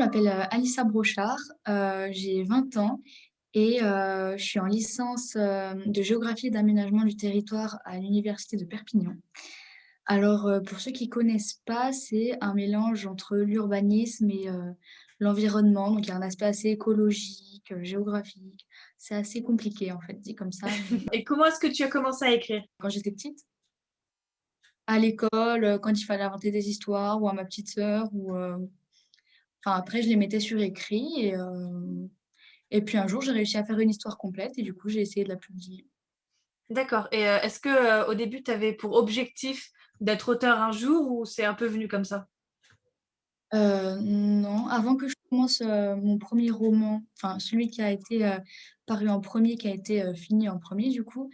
m'appelle, Alissa Brochard, j'ai 20 ans et je suis en licence, de géographie et d'aménagement du territoire à l'université de Perpignan. Alors, pour ceux qui connaissent pas, c'est un mélange entre l'urbanisme et l'environnement. Donc il y a un aspect assez écologique, géographique. C'est assez compliqué en fait, dit comme ça, mais Et comment est-ce que tu as commencé à écrire? quand j'étais petite, à l'école, quand il fallait inventer des histoires ou à ma petite sœur ou enfin après je les mettais sur écrit et puis un jour, j'ai réussi à faire une histoire complète et du coup, j'ai essayé de la publier. D'accord et est-ce que, au début, tu avais pour objectif d'être auteur un jour ou c'est un peu venu comme ça? Non, avant que je commence, mon premier roman, enfin celui qui a été, paru en premier, qui a été, fini en premier du coup,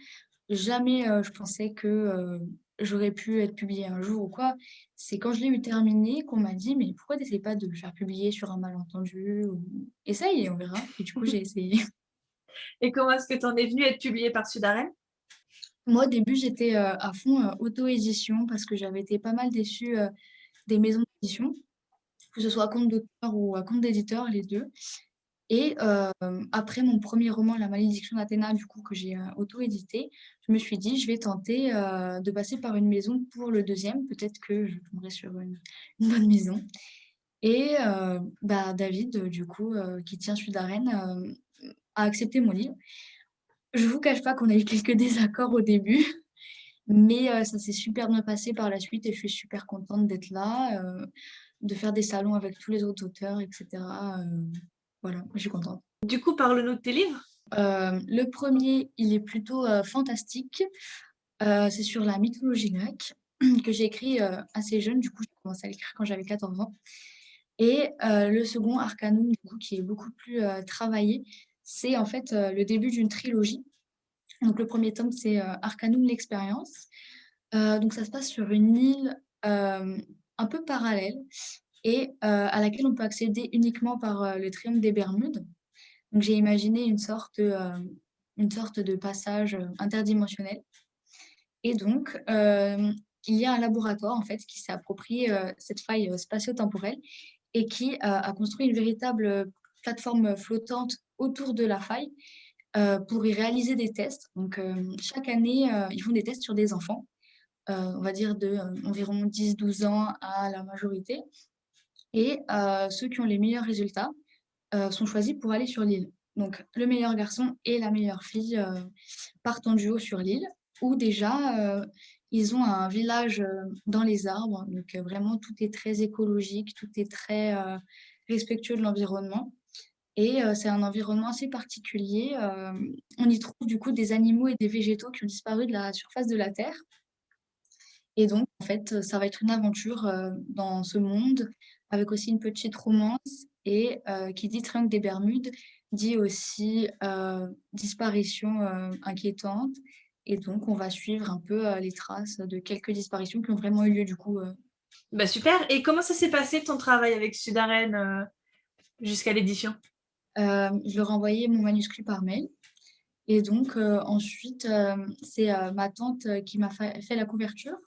jamais, je pensais que, j'aurais pu être publiée un jour ou quoi. C'est quand je l'ai eu terminé qu'on m'a dit: «Mais pourquoi tu essaies pas de le faire publier sur un malentendu ou essaye et on verra» et du coup, j'ai essayé. Et comment est-ce que tu en es venue à être publiée par Sudaren? Moi, au début, j'étais, à fond, auto-édition parce que j'avais été pas mal déçue, des maisons d'édition. Que ce soit à compte d'auteur ou à compte d'éditeur, les 2. Et après mon premier roman, La malédiction d'Athéna, du coup, que j'ai, auto-édité, je me suis dit: «Je vais tenter, de passer par une maison pour le deuxième. Peut-être que je tomberai sur une bonne maison» et bah, David, du coup, qui tient Sudarène, a accepté mon livre. Je vous cache pas qu'on a eu quelques désaccords au début, mais ça s'est super bien passé par la suite et je suis super contente d'être là, de faire des salons avec tous les autres auteurs et cetera, voilà, je suis contente. Du coup, parle-nous de tes livres. Le premier, il est plutôt, fantastique, c'est sur la mythologie grecque que j'ai écrit, assez jeune, du coup, j'ai commencé à l'écrire quand j'avais 14 ans et le second, Arcanum, du coup, qui est beaucoup plus, travaillé, c'est en fait, le début d'une trilogie. Donc le premier tome, c'est, Arcanum l'expérience. Donc ça se passe sur une île, un peu parallèle et à laquelle on peut accéder uniquement par, le triangle des Bermudes. Donc j'ai imaginé une sorte de passage, interdimensionnel et donc il y a un laboratoire en fait qui s'est approprié, cette faille, spatio-temporelle et qui, a construit une véritable, plateforme, flottante autour de la faille, pour y réaliser des tests. Donc chaque année, ils font des tests sur des enfants, on va dire de, environ 10-12 ans à la majorité et ceux qui ont les meilleurs résultats, sont choisis pour aller sur l'île. Donc le meilleur garçon et la meilleure fille, partent en duo sur l'île où déjà, ils ont un village, dans les arbres. Donc vraiment tout est très écologique, tout est très, respectueux de l'environnement et c'est un environnement assez particulier. On y trouve du coup des animaux et des végétaux qui ont disparu de la surface de la terre et donc en fait, ça va être une aventure, dans ce monde avec aussi une petite romance et qui dit triangle des Bermudes, dit aussi, disparition, inquiétante et donc on va suivre un peu, les traces de quelques disparitions qui ont vraiment eu lieu du coup, Bah, super et comment ça s'est passé ton travail avec Sudaren, jusqu'à l'édition? je leur ai envoyé mon manuscrit par mail et donc ensuite, c'est, ma tante, qui m'a fait la couverture,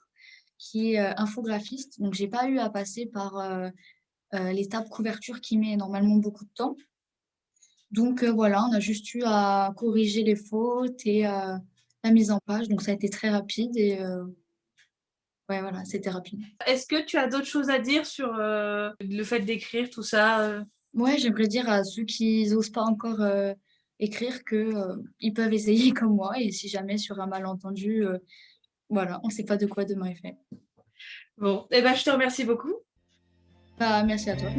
qui est, infographiste. Donc j'ai pas eu à passer par, l'étape couverture qui met normalement beaucoup de temps. Donc voilà, on a juste eu à corriger les fautes et la mise en page, donc ça a été très rapide et ouais, voilà, c'était rapide. Est-ce que tu as d'autres choses à dire sur, le fait d'écrire tout ça? Ouais, j'aimerais dire à ceux qui osent pas encore, écrire que, ils peuvent essayer comme moi et si jamais sur un malentendu, voilà, on sait pas de quoi demain est fait. Bon et ben, je te remercie beaucoup. Bah, merci à toi.